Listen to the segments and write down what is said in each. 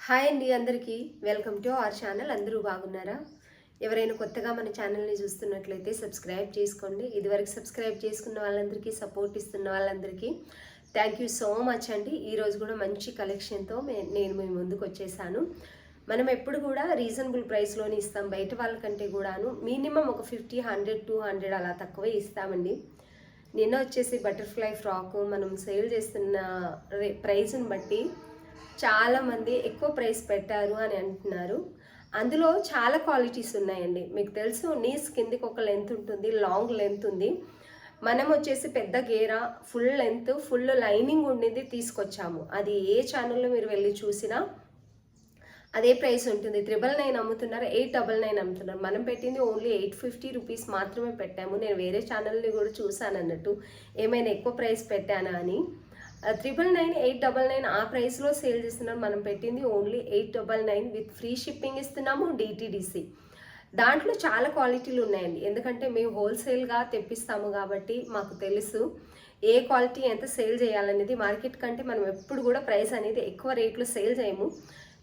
Hi అండి అందరికీ welcome to our channel. అందరూ బాగున్నారా? ఎవరైనా కొత్తగా మన ఛానల్ని చూస్తున్నట్లయితే సబ్స్క్రైబ్ చేసుకోండి. ఇదివరకు సబ్స్క్రైబ్ చేసుకున్న వాళ్ళందరికీ, సపోర్ట్ ఇస్తున్న వాళ్ళందరికీ థ్యాంక్ యూ సో మచ్ అండి. ఈరోజు కూడా మంచి కలెక్షన్తో నేను మీ ముందుకు వచ్చేసాను. మనం ఎప్పుడు కూడా రీజనబుల్ ప్రైస్లోనే ఇస్తాం, బయట వాళ్ళకంటే కూడాను మినిమం ఒక 50, 100, 200 అలా తక్కువే ఇస్తామండి. నిన్న వచ్చేసి బటర్ఫ్లై ఫ్రాక్ మనం సేల్ చేస్తున్న ప్రైస్ని బట్టి చాలామంది ఎక్కువ ప్రైస్ పెట్టారు అని అంటున్నారు. అందులో చాలా క్వాలిటీస్ ఉన్నాయండి. మీకు తెలుసు, నీస్ కిందికి ఒక లెంత్ ఉంటుంది, లాంగ్ లెంత్ ఉంది. మనం వచ్చేసి పెద్ద గేరా, ఫుల్ లెంత్, ఫుల్ లైనింగ్ ఉండింది తీసుకొచ్చాము. అది ఏ ఛానల్లో మీరు వెళ్ళి చూసినా అదే ప్రైస్ ఉంటుంది. 999 అమ్ముతున్నారు, 899 అమ్ముతున్నారు. మనం పెట్టింది ఓన్లీ 850 రూపీస్ మాత్రమే పెట్టాము. నేను వేరే ఛానల్ని కూడా చూసాను అన్నట్టు, ఏమైనా ఎక్కువ ప్రైస్ పెట్టానా అని. 999, 899 ఆ ప్రైస్లో సేల్ చేస్తున్నాం. మనం పెట్టింది ఓన్లీ 899 విత్ ఫ్రీ షిప్పింగ్ ఇస్తున్నాము, డిటిడిసి. దాంట్లో చాలా క్వాలిటీలు ఉన్నాయండి. ఎందుకంటే మేము హోల్సేల్గా తెప్పిస్తాము కాబట్టి మాకు తెలుసు ఏ క్వాలిటీ ఎంత సేల్ చేయాలనేది. మార్కెట్ కంటే మనం ఎప్పుడు కూడా ప్రైస్ అనేది ఎక్కువ రేట్లో సేల్ చేయము.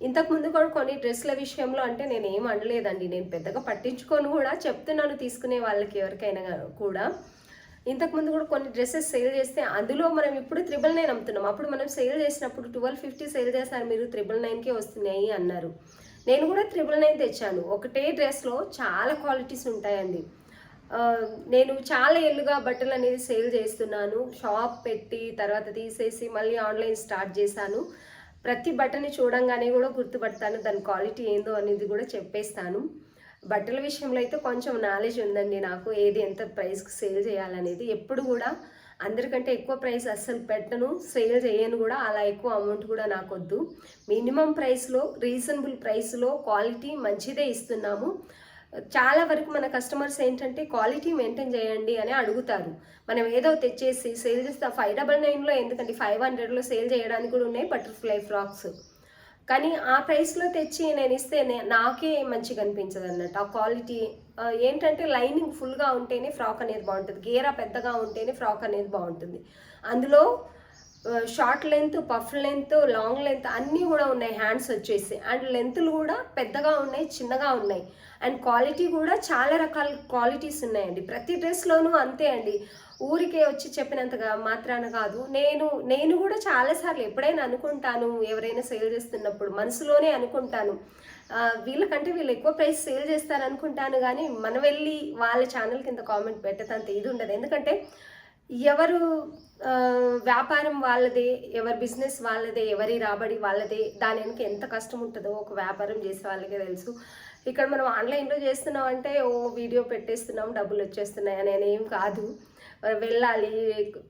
ఇంతకుముందు కూడా కొన్ని డ్రెస్ల విషయంలో అంటే నేను ఏం అనలేదండి, నేను పెద్దగా పట్టించుకొని కూడా చెప్తున్నాను తీసుకునే వాళ్ళకి ఎవరికైనా కూడా. ఇంతకుముందు కూడా కొన్ని డ్రెస్సెస్ సేల్ చేస్తే అందులో మనం ఇప్పుడు 999 అమ్ముతున్నాం. అప్పుడు మనం సేల్ చేసినప్పుడు 1250 సేల్ చేశారు, మీరు 999కే వస్తున్నాయి అన్నారు. నేను కూడా 999 తెచ్చాను. ఒకటే డ్రెస్లో చాలా క్వాలిటీస్ ఉంటాయండి. నేను చాలా ఏళ్ళుగా బట్టలు అనేది సేల్ చేస్తున్నాను. షాప్ పెట్టి తర్వాత తీసేసి మళ్ళీ ఆన్లైన్ స్టార్ట్ చేశాను. ప్రతి బట్టని చూడంగానే కూడా గుర్తుపడతాను, దాని క్వాలిటీ ఏందో అనేది కూడా చెప్పేస్తాను. బట్టల విషయంలో అయితే కొంచెం నాలెడ్జ్ ఉందండి నాకు, ఏది ఎంత ప్రైస్కి సేల్ చేయాలనేది. ఎప్పుడు కూడా అందరికంటే ఎక్కువ ప్రైస్ అస్సలు పెట్టను, సేల్ చేయను కూడా. అలా ఎక్కువ అమౌంట్ కూడా నాకు వద్దు. మినిమం ప్రైస్లో, రీజనబుల్ ప్రైస్లో క్వాలిటీ మంచిదే ఇస్తున్నాము. చాలా వరకు మన కస్టమర్స్ ఏంటంటే క్వాలిటీ మెయింటైన్ చేయండి అని అడుగుతారు. మనం ఏదో తెచ్చేసి సేల్ చేస్తే 599లో ఎందుకంటే 500లో సేల్ చేయడానికి కూడా ఉన్నాయి బటర్ఫ్లై ఫ్రాక్స్. కానీ ఆ ప్రైస్లో తెచ్చి నేను ఇస్తే నాకే మంచిగా అనిపించదు అన్నట్టు. ఆ క్వాలిటీ ఏంటంటే లైనింగ్ ఫుల్గా ఉంటేనే ఫ్రాక్ అనేది బాగుంటుంది, గేరా పెద్దగా ఉంటేనే ఫ్రాక్ అనేది బాగుంటుంది. అందులో short length, puff length, long length అన్నీ కూడా ఉన్నాయి. హ్యాండ్స్ వచ్చేసి అండ్ లెంత్లు కూడా పెద్దగా ఉన్నాయి, చిన్నగా ఉన్నాయి. అండ్ క్వాలిటీ కూడా చాలా రకాల క్వాలిటీస్ ఉన్నాయండి. ప్రతి డ్రెస్లోనూ అంతే అండి. ఊరికే వచ్చి చెప్పినంతగా మాత్రాన కాదు. నేను కూడా చాలాసార్లు ఎప్పుడైనా అనుకుంటాను, ఎవరైనా సేల్ చేస్తున్నప్పుడు మనసులోనే అనుకుంటాను, వీళ్ళకంటే వీళ్ళు ఎక్కువ ప్రైస్ సేల్ చేస్తారు అనుకుంటాను. కానీ మనం వెళ్ళి వాళ్ళ ఛానల్ కింద కామెంట్ పెట్టేంత ఇది ఉండదు. ఎందుకంటే ఎవరు వ్యాపారం వాళ్ళదే, ఎవరి బిజినెస్ వాళ్ళదే, ఎవరి రాబడి వాళ్ళదే. దాని వెనుక ఎంత కష్టం ఉంటుందో ఒక వ్యాపారం చేసే వాళ్ళకే తెలుసు. ఇక్కడ మనం ఆన్లైన్లో చేస్తున్నాం అంటే ఓ వీడియో పెట్టేస్తున్నాం, డబ్బులు వచ్చేస్తున్నాయి అని ఏం కాదు. వెళ్ళాలి,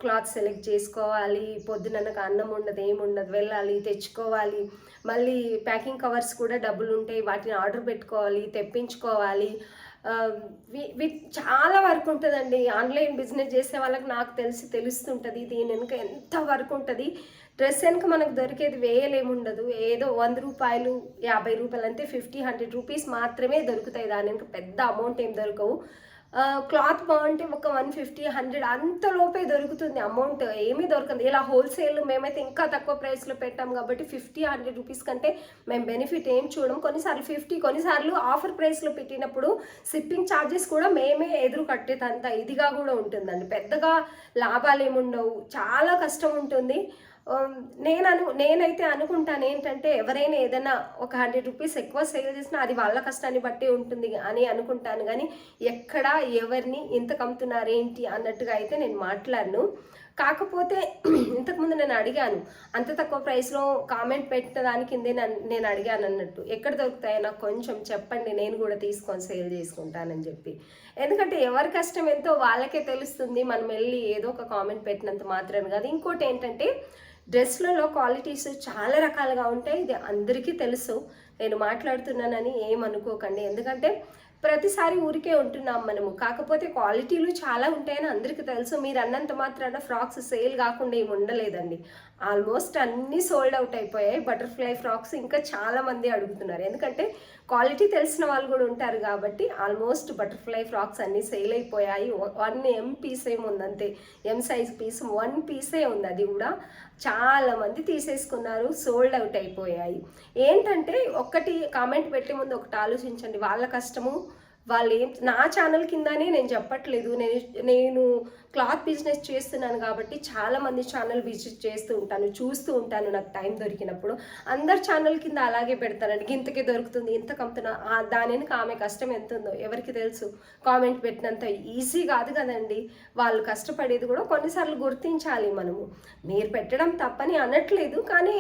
క్లాత్ సెలెక్ట్ చేసుకోవాలి, పొద్దుననక అన్నం ఉండదు, ఏముండదు, వెళ్ళాలి, తెచ్చుకోవాలి. మళ్ళీ ప్యాకింగ్ కవర్స్ కూడా డబ్బులు ఉంటాయి, వాటిని ఆర్డర్ పెట్టుకోవాలి, తెప్పించుకోవాలి. చాలా వర్క్ ఉంటుందండి. ఆన్లైన్ బిజినెస్ చేసే వాళ్ళకి నాకు తెలుస్తుంటుంది దీని వెనుక ఎంత వర్క్ ఉంటుంది. డ్రెస్ వెనుక మనకు దొరికేది వేయలేముండదు. ఏదో 100 రూపాయలు, 50 రూపాయలు అంతే, 50, 100 రూపీస్ మాత్రమే దొరుకుతాయి. దాని వెనుక పెద్ద అమౌంట్ ఏం దొరకవు. క్లాత్ బాగుంటే ఒక 150, 100 అంతలోపే దొరుకుతుంది. అమౌంట్ ఏమీ దొరకదు. ఇలా హోల్సేల్ మేమైతే ఇంకా తక్కువ ప్రైస్లో పెట్టాం కాబట్టి 50, 100 రూపీస్ కంటే మేము బెనిఫిట్ ఏం చూడం. కొన్నిసార్లు 50, కొన్నిసార్లు ఆఫర్ ప్రైస్లో పెట్టినప్పుడు షిప్పింగ్ ఛార్జెస్ కూడా మేమే ఎదురు కట్టేదంత ఇదిగా కూడా ఉంటుందండి. పెద్దగా లాభాలు ఏముండవు, చాలా కష్టం ఉంటుంది. నేనైతే అనుకుంటాను ఏంటంటే ఎవరైనా ఏదైనా ఒక 100 రూపీస్ ఎక్కువ సేల్ చేసినా అది వాళ్ళ కష్టాన్ని బట్టి ఉంటుంది అని అనుకుంటాను. కానీ ఎక్కడ ఎవరిని ఇంత కమ్ముతున్నారు ఏంటి అన్నట్టుగా అయితే నేను మాట్లాడను. కాకపోతే ఇంతకుముందు నేను అడిగాను, అంత తక్కువ ప్రైస్లో కామెంట్ పెట్టడానికి నేను అడిగాను అన్నట్టు, ఎక్కడ దొరుకుతాయో నాకు కొంచెం చెప్పండి, నేను కూడా తీసుకొని సేల్ చేసుకుంటానని చెప్పి. ఎందుకంటే ఎవరి కష్టం ఎంతో వాళ్ళకే తెలుస్తుంది. మనం వెళ్ళి ఏదో ఒక కామెంట్ పెట్టినంత మాత్రమే కాదు. ఇంకోటి ఏంటంటే డ్రెస్లలో క్వాలిటీస్ చాలా రకాలుగా ఉంటాయి. ఇది అందరికీ తెలుసు, నేను మాట్లాడుతున్నానని ఏమనుకోకండి. ఎందుకంటే ప్రతిసారి ఊరికే ఉంటున్నాం మనము. కాకపోతే క్వాలిటీలు చాలా ఉంటాయని అందరికీ తెలుసు. మీరు అన్నంత మాత్రాన ఫ్రాక్స్ సేల్ కాకుండా ఏమి ఉండలేదండి. ఆల్మోస్ట్ అన్నీ సోల్డ్ అవుట్ అయిపోయాయి. బటర్ఫ్లై ఫ్రాక్స్ ఇంకా చాలామంది అడుగుతున్నారు, ఎందుకంటే క్వాలిటీ తెలిసిన వాళ్ళు కూడా ఉంటారు కాబట్టి. ఆల్మోస్ట్ బటర్ఫ్లై ఫ్రాక్స్ అన్నీ సేల్ అయిపోయాయి. 1 M పీస్ ఏముంది అంతే, M సైజ్ పీస్ 1 పీసే ఉంది, అది కూడా చాలామంది తీసేసుకున్నారు, సోల్డ్ అవుట్ అయిపోయాయి. ఏంటంటే ఒక్కటి కామెంట్ పెట్టే ముందు ఒకటి ఆలోచించండి, వాళ్ళ కష్టము వాళ్ళు నా ఛానల్ కిందనే నేను చెప్పట్లేదు, నేను క్లాత్ బిజినెస్ చేస్తున్నాను కాబట్టి చాలామంది ఛానల్ విజిట్ చేస్తూ ఉంటాను, చూస్తూ ఉంటాను నాకు టైం దొరికినప్పుడు. అందరు ఛానల్ కింద అలాగే పెడతానండి, ఇంతకే దొరుకుతుంది ఇంత కమ్ముతున్నా, దాని వెనుక ఆమె కష్టం ఎంత ఉందో ఎవరికి తెలుసు. కామెంట్ పెట్టినంత ఈజీ కాదు కదండి, వాళ్ళు కష్టపడేది కూడా కొన్నిసార్లు గుర్తించాలి మనము. మీరు పెట్టడం తప్పని అనట్లేదు, కానీ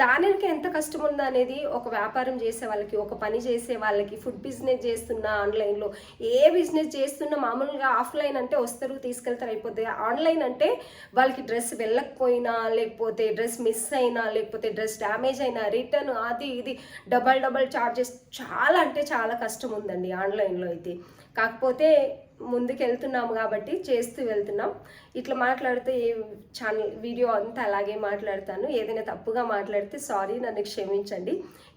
దానికి ఎంత కష్టం ఉందా అనేది ఒక వ్యాపారం చేసే వాళ్ళకి, ఒక పని చేసే వాళ్ళకి, ఫుడ్ బిజినెస్ చేస్తున్నా, ఆన్లైన్లో ఏ బిజినెస్ చేస్తున్నా, మామూలుగా ఆఫ్లైన్ అంటే వస్తారు తీసుకెళ్తారు అయిపోతుంది. ఆన్లైన్ అంటే వాళ్ళకి డ్రెస్ వెళ్ళకపోయినా, లేకపోతే డ్రెస్ మిస్ అయినా, లేకపోతే డ్రెస్ డ్యామేజ్ అయినా, రిటర్న్ అది ఇది డబల్ ఛార్జెస్, చాలా అంటే చాలా కష్టం ఉందండి ఆన్లైన్లో అయితే. కాకపోతే ముందుకు వెళ్తున్నాము కాబట్టి చేస్తూ వెళ్తున్నాం. ఇట్లా మాట్లాడితే ఛానల్ వీడియో అంతా అలాగే మాట్లాడతాను, ఏదైనా తప్పుగా మాట్లాడితే సారీ, నన్ను క్షమించండి.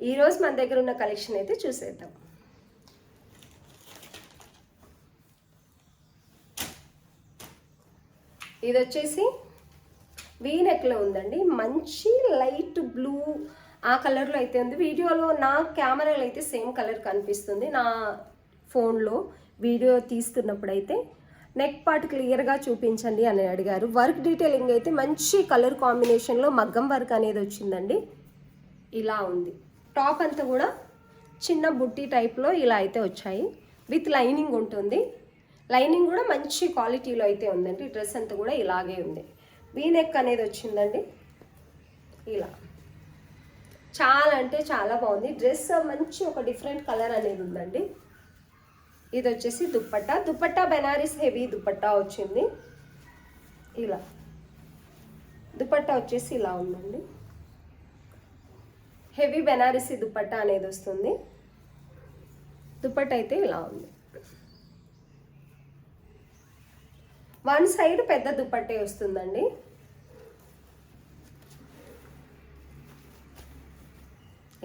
ఈరోజు మన దగ్గర ఉన్న కలెక్షన్ అయితే చూసేద్దాం. ఇది వచ్చేసి వీనెక్లో ఉందండి, మంచి లైట్ బ్లూ ఆ కలర్లో అయితే ఉంది. వీడియోలో నా కెమెరాలో అయితే సేమ్ కలర్ కనిపిస్తుంది, నా ఫోన్లో వీడియో తీస్తున్నప్పుడు అయితే. నెక్ పార్ట్ క్లియర్గా చూపించండి అని అడిగారు. వర్క్ డీటెయిలింగ్ అయితే మంచి కలర్ కాంబినేషన్లో మగ్గం వర్క్ అనేది వచ్చిందండి, ఇలా ఉంది. టాప్ అంతా కూడా చిన్న బుట్టి టైప్లో ఇలా అయితే వచ్చాయి, విత్ లైనింగ్ ఉంటుంది. లైనింగ్ కూడా మంచి క్వాలిటీలో అయితే ఉందండి. డ్రెస్ అంతా కూడా ఇలాగే ఉంది. వీ నెక్ అనేది వచ్చిందండి ఇలా, చాలా అంటే చాలా బాగుంది. డ్రెస్ మంచి ఒక డిఫరెంట్ కలర్ అనేది ఉందండి. ఇది వచ్చేసి దుపట్టా బెనారస్ హెవీ దుపట్టా వచ్చింది. ఇలా దుపట్టా వచ్చేసి ఇలా ఉందండి, హెవీ బెనారసీ దుపట్టా అనేది వస్తుంది. దుపట్టా అయితే ఇలా ఉంది, వన్ సైడ్ పెద్ద దుపట్టే వస్తుందండి.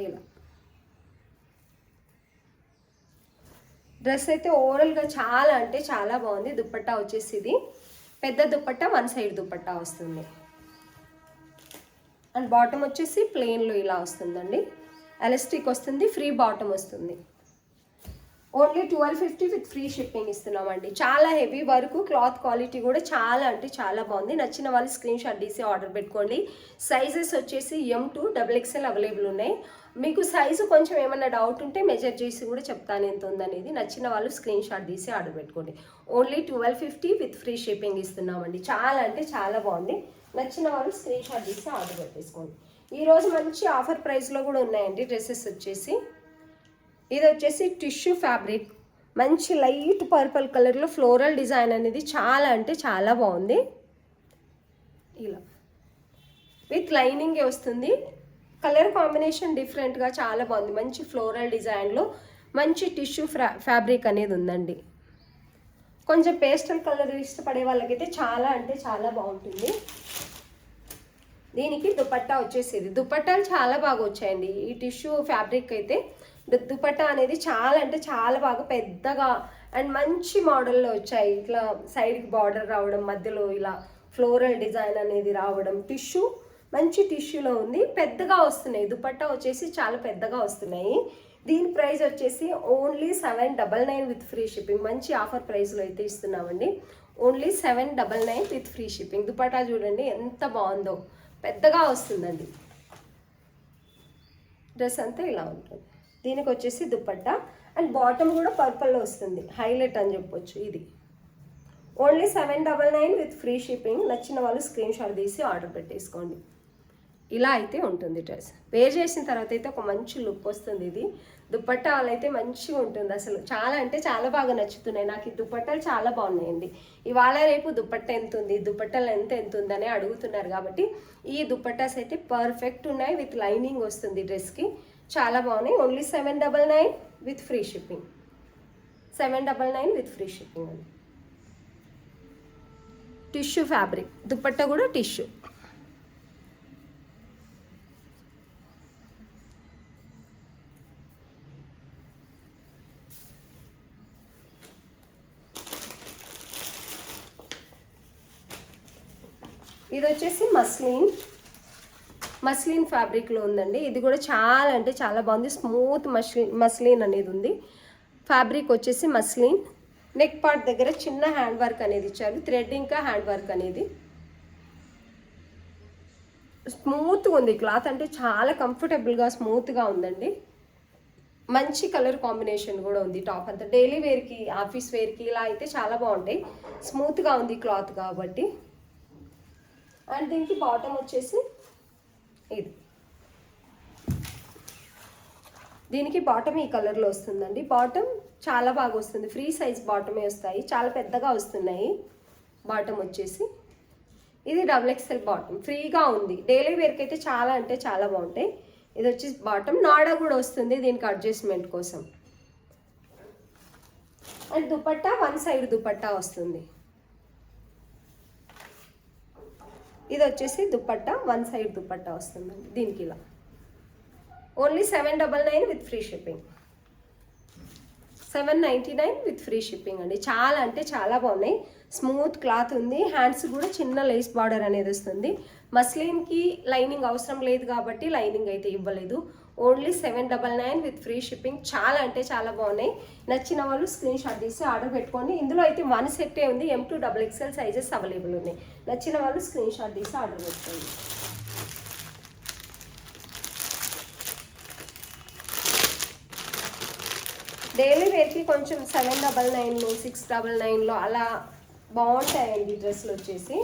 ఇలా డ్రెస్ అయితే ఓవరాల్గా చాలా అంటే చాలా బాగుంది. దుపట్టా వచ్చేసి ఇది పెద్ద దుపట్టా, వన్ సైడ్ దుపట్టా వస్తుంది. అండ్ బాటమ్ వచ్చేసి ప్లెయిన్లో ఇలా వస్తుందండి, ఎలాస్టిక్ వస్తుంది, ఫ్రీ బాటమ్ వస్తుంది. ఓన్లీ 1250 విత్ ఫ్రీ షిప్పింగ్ ఇస్తున్నామండి. చాలా హెవీ వర్క్, క్లాత్ క్వాలిటీ కూడా చాలా అంటే చాలా బాగుంది. నచ్చిన వాళ్ళు స్క్రీన్ షాట్ తీసి ఆర్డర్ పెట్టుకోండి. సైజెస్ వచ్చేసి M to XXL అవైలబుల్ ఉన్నాయి. మీకు సైజు కొంచెం ఏమైనా డౌట్ ఉంటే మెజర్ చేసి కూడా చెప్తాను ఎంత ఉందనేది. నచ్చిన వాళ్ళు స్క్రీన్ షాట్ తీసి ఆర్డర్ పెట్టుకోండి. ఓన్లీ 1250 విత్ ఫ్రీ షిప్పింగ్ ఇస్తున్నామండి. చాలా అంటే చాలా బాగుంది. నచ్చిన వాళ్ళు స్క్రీన్ షాట్ తీసి ఆర్డర్ పెట్టేసుకోండి. ఈరోజు మంచి ఆఫర్ ప్రైస్లో కూడా ఉన్నాయండి డ్రెస్సెస్ వచ్చేసి. ఇది వచ్చేసి టిష్యూ ఫ్యాబ్రిక్, మంచి లైట్ పర్పుల్ కలర్లో ఫ్లోరల్ డిజైన్ అనేది చాలా అంటే చాలా బాగుంది. ఇలా విత్ లైనింగే వస్తుంది. కలర్ కాంబినేషన్ డిఫరెంట్గా చాలా బాగుంది. మంచి ఫ్లోరల్ డిజైన్లో మంచి టిష్యూ ఫ్యాబ్రిక్ అనేది ఉందండి. కొంచెం పేస్టల్ కలర్ ఇష్టపడే వాళ్ళకైతే చాలా అంటే చాలా బాగుంటుంది. దీనికి దుపట్టా వచ్చేసేది, దుపట్టాలు చాలా బాగా వచ్చాయండి. ఈ టిష్యూ ఫ్యాబ్రిక్ అయితే దుపట్టా అనేది చాలా అంటే చాలా బాగా పెద్దగా అండ్ మంచి మోడల్లో వచ్చాయి. ఇట్లా సైడ్కి బార్డర్ రావడం, మధ్యలో ఇలా ఫ్లోరల్ డిజైన్ అనేది రావడం, టిష్యూ మంచి టిష్యూలో ఉంది, పెద్దగా వస్తున్నాయి. దుపట్టా వచ్చేసి చాలా పెద్దగా వస్తున్నాయి. దీని ప్రైస్ వచ్చేసి ఓన్లీ 799 విత్ ఫ్రీ షిప్పింగ్. మంచి ఆఫర్ ప్రైస్లో అయితే ఇస్తున్నామండి. Only 799 with free shipping. Dupatta చూడండి ఎంత బాగుందో, పెద్దగా వస్తుందండి. డ్రెస్ అంతా ఇలా ఉంటుంది. దీనికి వచ్చేసి దుపట్టా అండ్ బాటమ్ కూడా పర్పుల్లో వస్తుంది, హైలైట్ అని చెప్పొచ్చు. ఇది ఓన్లీ 799 విత్ ఫ్రీ షిప్పింగ్. నచ్చిన వాళ్ళు స్క్రీన్ షాట్ తీసి ఆర్డర్ పెట్టేసుకోండి. ఇలా అయితే ఉంటుంది డ్రెస్. వేర్ చేసిన తర్వాత అయితే ఒక మంచి లుక్ వస్తుంది. ఇది దుపట్టా అయితే మంచిగా ఉంటుంది. అసలు చాలా అంటే చాలా బాగా నచ్చుతున్నాయి నాకు. ఈ దుపట్టాలు చాలా బాగున్నాయండి. ఇవాళ రేపు దుపట్టా ఎంత ఉంది, దుపట్టాలు ఎంత ఉందని అడుగుతున్నారు కాబట్టి ఈ దుపట్టాస్ అయితే పర్ఫెక్ట్ ఉన్నాయి. విత్ లైనింగ్ వస్తుంది డ్రెస్కి, చాలా బాగున్నాయి. Only 799 with free shipping. 799 with free shipping అండి. టిష్యూ ఫ్యాబ్రిక్ దుపట్టా కూడా టిష్యూ. ఇది వచ్చేసి మస్లిన్ ఫ్యాబ్రిక్లో ఉందండి. ఇది కూడా చాలా అంటే చాలా బాగుంది. స్మూత్ మస్లిన్ అనేది ఉంది. ఫ్యాబ్రిక్ వచ్చేసి మస్లిన్. నెక్ పార్ట్ దగ్గర చిన్న హ్యాండ్ వర్క్ అనేది ఇచ్చారు, థ్రెడ్ ఇంకా హ్యాండ్ వర్క్ అనేది. స్మూత్గా ఉంది క్లాత్, అంటే చాలా కంఫర్టబుల్గా స్మూత్గా ఉందండి. మంచి కలర్ కాంబినేషన్ కూడా ఉంది. టాప్ అంతా డైలీ వేర్కి, ఆఫీస్ వేర్కి ఇలా అయితే చాలా బాగుంటాయి. స్మూత్గా ఉంది క్లాత్ కాబట్టి. అండ్ దీనికి బాటమ్ వచ్చేసి ఇది, దీనికి బాటమ్ ఈ కలర్లో వస్తుందండి. బాటమ్ చాలా బాగా వస్తుంది, ఫ్రీ సైజ్ బాటమే వస్తాయి, చాలా పెద్దగా వస్తున్నాయి. బాటమ్ వచ్చేసి ఇది XXL బాటమ్, ఫ్రీగా ఉంది. డైలీ వేర్కి అయితే చాలా అంటే చాలా బాగుంటాయి. ఇది వచ్చి బాటమ్ నాడా కూడా వస్తుంది దీనికి అడ్జస్ట్మెంట్ కోసం. And dupatta one side dupatta వస్తుంది. ఇది వచ్చేసి దుపట్టా వన్ సైడ్ దుపట్టా వస్తుందండి దీనికి. ఇలా only 799 with free shipping. 799 with free shipping అండి. చాలా అంటే చాలా బాగున్నాయి. స్మూత్ క్లాత్ ఉంది. హ్యాండ్స్ కూడా చిన్న లేస్ బార్డర్ అనేది వస్తుంది. మస్లిన్కి లైనింగ్ అవసరం లేదు కాబట్టి లైనింగ్ అయితే ఇవ్వలేదు. Only 799 with free shipping. చాలా అంటే చాలా బాగున్నాయి. నచ్చిన వాళ్ళు స్క్రీన్ షాట్ తీసి ఆర్డర్ పెట్టుకోండి. ఇందులో అయితే 1 సెట్టే ఉంది. M2 XXL సైజెస్ అవైలబుల్ ఉన్నాయి. నచ్చిన వాళ్ళు స్క్రీన్ షాట్ తీసి ఆర్డర్ పెట్టుకోండి. డైలీ వేర్కి కొంచెం 799, 699లో అలా బాగుంటాయండి డ్రెస్సులు వచ్చేసి.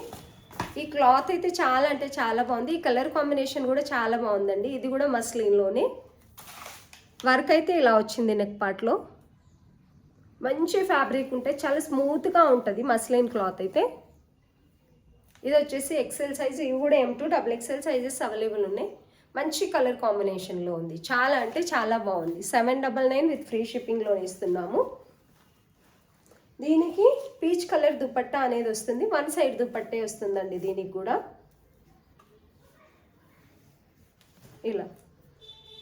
ఈ క్లాత్ అయితే చాలా అంటే చాలా బాగుంది. ఈ కలర్ కాంబినేషన్ కూడా చాలా బాగుందండి. ఇది కూడా మస్లిన్లోనే వర్క్ అయితే ఇలా వచ్చింది. నెక్ పార్ట్లో మంచి ఫ్యాబ్రిక్ ఉంటే చాలా స్మూత్గా ఉంటుంది మస్లిన్ క్లాత్ అయితే. ఇది వచ్చేసి XL సైజ్. ఇవి కూడా M2 XXL సైజెస్ అవైలబుల్ ఉన్నాయి. మంచి కలర్ కాంబినేషన్లో ఉంది. చాలా అంటే చాలా బాగుంది. 799 విత్ ఫ్రీ షిప్పింగ్లో ఇస్తున్నాము. దీనికి పీచ్ కలర్ దుపట్టా అనేది వస్తుంది. వన్ సైడ్ దుపట్టే వస్తుందండి దీనికి కూడా. ఇలా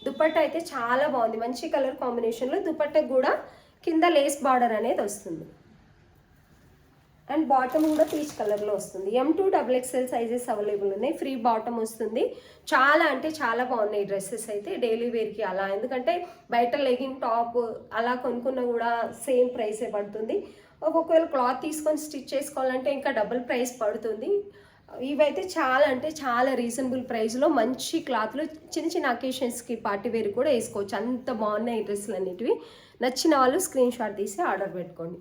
దుపట్టా అయితే చాలా బాగుంది. మంచి కలర్ కాంబినేషన్లో దుపట్టాకు కూడా కింద లేస్ బార్డర్ అనేది వస్తుంది. అండ్ బాటమ్ కూడా పీచ్ కలర్లో వస్తుంది. M2 XXL సైజెస్ అవైలబుల్ ఉన్నాయి. ఫ్రీ బాటమ్ వస్తుంది. చాలా అంటే చాలా బాగున్నాయి డ్రెస్సెస్ అయితే డైలీ వేర్కి అలా. ఎందుకంటే బయట లెగిన్ టాప్ అలా కొనుక్కున్నా కూడా సేమ్ ప్రైసే పడుతుంది. ఒక్కొక్కవేళ క్లాత్ తీసుకొని స్టిచ్ చేసుకోవాలంటే ఇంకా డబుల్ ప్రైస్ పడుతుంది. ఇవైతే చాలా అంటే చాలా రీజనబుల్ ప్రైస్లో మంచి క్లాత్లో చిన్న చిన్న అకేషన్స్కి పార్టీ వేర్ కూడా వేసుకోవచ్చు. అంత బాగున్నాయి డ్రెస్సులు అన్నిటివి. నచ్చిన వాళ్ళు స్క్రీన్ షాట్ తీసి ఆర్డర్ పెట్టుకోండి.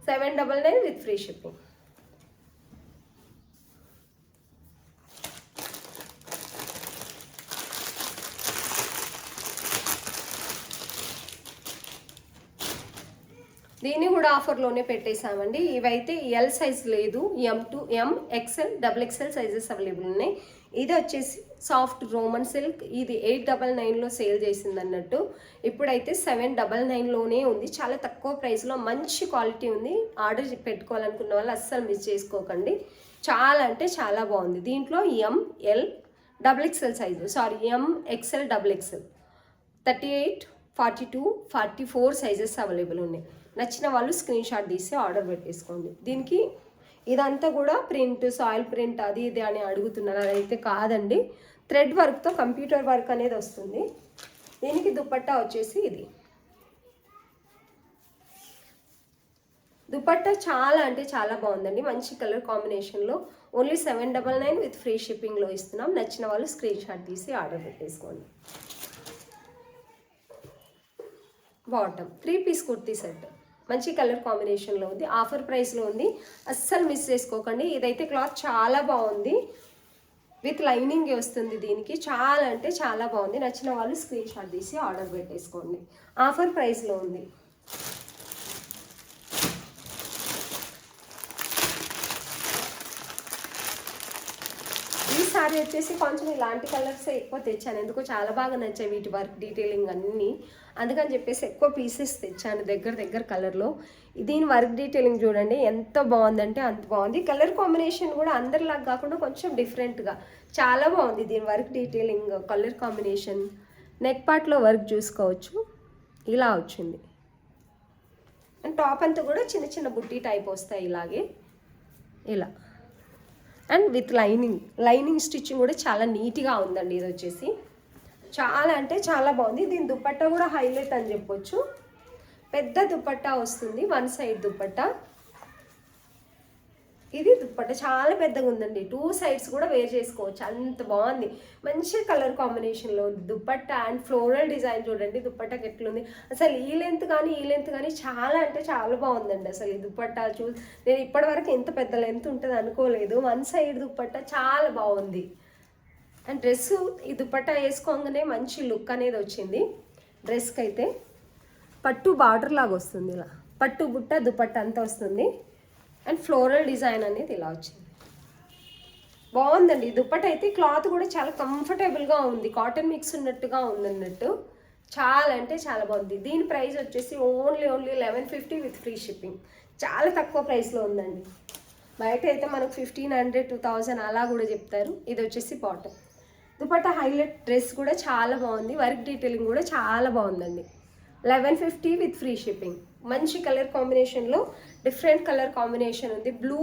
799 విత్ ఫ్రీ షిప్పింగ్. దీన్ని కూడా ఆఫర్లోనే పెట్టేసామండి. ఇవైతే L సైజ్ లేదు, M2 XL XXL sizes available ఉన్నాయి. ఇది వచ్చేసి సాఫ్ట్ రోమన్ సిల్క్. ఇది 899లో సేల్ చేసింది అన్నట్టు. ఇప్పుడైతే 799లోనే ఉంది. చాలా తక్కువ ప్రైస్లో మంచి క్వాలిటీ ఉంది. ఆర్డర్ పెట్టుకోవాలనుకున్న వాళ్ళు అస్సలు మిస్ చేసుకోకండి. చాలా అంటే చాలా బాగుంది. దీంట్లో ML XXL size, MXL XXL 38, 42, 44 sizes available ఉన్నాయి. నచ్చిన వాళ్ళు స్క్రీన్ షాట్ తీసి ఆర్డర్ పెట్టేసుకోండి. దీనికి ఇదంతా కూడా ప్రింట్, సాయిల్ ప్రింట్ అది ఇది అని అడుగుతున్నారు. అదైతే కాదండి, థ్రెడ్ వర్క్తో కంప్యూటర్ వర్క్ అనేది వస్తుంది. దీనికి దుపట్టా వచ్చేసి ఇది. దుపట్టా చాలా అంటే చాలా బాగుందండి. మంచి కలర్ కాంబినేషన్లో. ఓన్లీ 799 విత్ ఫ్రీ షిప్పింగ్లో ఇస్తున్నాం. నచ్చిన వాళ్ళు స్క్రీన్ షాట్ తీసి ఆర్డర్ పెట్టేసుకోండి. బాటమ్ 3 పీస్ కుర్తీ సెట్ మంచి కలర్ కాంబినేషన్లో ఉంది. ఆఫర్ ప్రైస్లో ఉంది. అస్సలు మిస్ చేసుకోకండి. ఇదైతే క్లాత్ చాలా బాగుంది. విత్ లైనింగ్ వస్తుంది దీనికి. చాలా అంటే చాలా బాగుంది. నచ్చిన వాళ్ళు స్క్రీన్ షాట్ తీసి ఆర్డర్ పెట్టేసుకోండి. ఆఫర్ ప్రైస్లో ఉంది. ఈ సారీ వచ్చేసి కొంచెం ఇలాంటి కలర్స్ ఎక్కువ తెచ్చాను. ఎందుకో చాలా బాగా నచ్చాయి వీటి వర్క్ డీటెయిలింగ్ అన్నీ. అందుకని చెప్పేసి ఎక్కువ పీసెస్ తెచ్చాను దగ్గర కలర్లో. దీని వర్క్ డీటెయిలింగ్ చూడండి ఎంత బాగుందంటే అంత బాగుంది. కలర్ కాంబినేషన్ కూడా అందరిలాగా కాకుండా కొంచెం డిఫరెంట్గా చాలా బాగుంది. దీని work detailing, colour combination. Neck పార్ట్లో వర్క్ చూసుకోవచ్చు. ఇలా వచ్చింది. అండ్ టాప్ అంతా కూడా చిన్న చిన్న బుట్టి టైప్ వస్తాయి ఇలాగే. ఇలా అండ్ విత్ లైనింగ్ స్టిచ్చింగ్ కూడా చాలా నీట్గా ఉందండి. ఇది వచ్చేసి చాలా అంటే చాలా బాగుంది. దీని దుపట్టా కూడా హైలైట్ అని చెప్పొచ్చు. పెద్ద దుపట్టా వస్తుంది, వన్ సైడ్ దుపట్టా. ఇది దుపట్టా చాలా పెద్దగా ఉందండి, 2 సైడ్స్ కూడా వేర్ చేసుకోవచ్చు, అంత బాగుంది. మంచి కలర్ కాంబినేషన్లో దుపట్టా అండ్ ఫ్లోరల్ డిజైన్ చూడండి దుపట్టాకి ఎట్లుంది. అసలు ఈ లెంత్ కానీ చాలా అంటే చాలా బాగుందండి. అసలు ఈ దుపట్టా నేను ఇప్పటివరకు ఎంత పెద్ద లెంత్ ఉంటుంది అనుకోలేదు. వన్ సైడ్ దుపట్టా చాలా బాగుంది. అండ్ డ్రెస్ ఈ దుపట్టా వేసుకోగానే మంచి లుక్ అనేది వచ్చింది. డ్రెస్కి అయితే పట్టు బార్డర్ లాగా వస్తుంది, ఇలా పట్టు బుట్ట దుపట్టా అంతా వస్తుంది. అండ్ ఫ్లోరల్ డిజైన్ అనేది ఇలా వచ్చింది, బాగుందండి. దుపట్టా అయితే క్లాత్ కూడా చాలా కంఫర్టబుల్గా ఉంది, కాటన్ మిక్స్ ఉన్నట్టుగా ఉందన్నట్టు. చాలా అంటే చాలా బాగుంది. దీని ప్రైస్ వచ్చేసి ఓన్లీ 1150 విత్ ఫ్రీ షిప్పింగ్. చాలా తక్కువ ప్రైస్లో ఉందండి. బయట అయితే మనకు 1500, 2000 అలా కూడా చెప్తారు. ఇది వచ్చేసి బాటమ్. దుపట్టా హైలైట్, డ్రెస్ కూడా చాలా బాగుంది, వర్క్ డీటెయిలింగ్ కూడా చాలా బాగుందండి. 1150 విత్ ఫ్రీ షిప్పింగ్. మంచి కలర్ కాంబినేషన్లో డిఫరెంట్ కలర్ కాంబినేషన్ ఉంది. బ్లూ,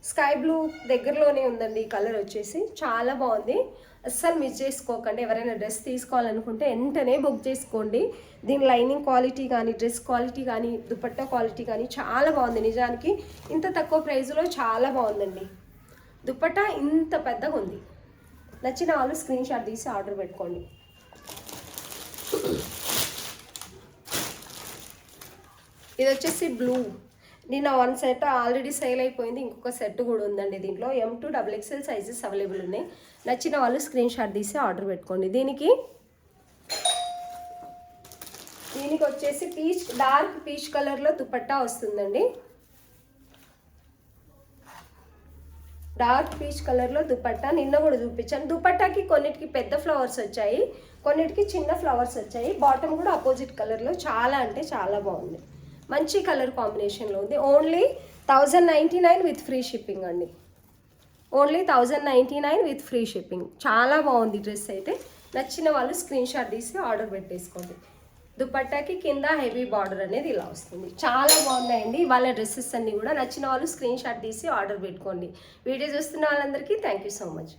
స్కై బ్లూ దగ్గరలోనే ఉందండి ఈ కలర్ వచ్చేసి. చాలా బాగుంది, అస్సలు మిస్ చేసుకోకండి. ఎవరైనా డ్రెస్ తీసుకోవాలనుకుంటే వెంటనే బుక్ చేసుకోండి. దీని లైనింగ్ క్వాలిటీ కానీ, డ్రెస్ క్వాలిటీ కానీ, దుపట్టా క్వాలిటీ కానీ చాలా బాగుంది. నిజానికి ఇంత తక్కువ ప్రైస్లో చాలా బాగుందండి. దుపట్టా ఇంత పెద్దగా ఉంది. నచ్చిన వాళ్ళు స్క్రీన్ షాట్ తీసి ఆర్డర్ పెట్టుకోండి. ఇది వచ్చేసి బ్లూ. నిన్న 1 సెట్ ఆల్రెడీ సేల్ అయిపోయింది, ఇంకొక సెట్ కూడా ఉందండి. దీంట్లో M2 XXL సైజెస్ అవైలబుల్ ఉన్నాయి. నచ్చిన వాళ్ళు స్క్రీన్ షాట్ తీసి ఆర్డర్ పెట్టుకోండి. దీనికి వచ్చేసి డార్క్ పీచ్ కలర్లో దుపట్టా వస్తుందండి. డార్క్ పీచ్ కలర్లో దుపట్టా నిన్న కూడా చూపించాను. దుపట్టాకి కొన్నిటికి పెద్ద ఫ్లవర్స్ వచ్చాయి, కొన్నిటికి చిన్న ఫ్లవర్స్ వచ్చాయి. బాటమ్ కూడా అపోజిట్ కలర్లో చాలా అంటే చాలా బాగుంది. మంచి కలర్ కాంబినేషన్లో ఉంది. ఓన్లీ 1099 విత్ ఫ్రీ షిప్పింగ్ అండి. Only 1099 with free shipping. చాలా బాగుంది డ్రెస్ అయితే. నచ్చిన వాళ్ళు స్క్రీన్ షాట్ తీసి ఆర్డర్ పెట్టేసుకోండి. దుపట్టాకి కింద హెవీ బార్డర్ అనేది ఇలా వస్తుంది. చాలా బాగున్నాయండి ఇవాళ డ్రెస్సెస్ అన్నీ కూడా. నచ్చిన వాళ్ళు స్క్రీన్ షాట్ తీసి ఆర్డర్ పెట్టుకోండి. వీడియో చూస్తున్న వాళ్ళందరికీ థ్యాంక్ యూ సో మచ్.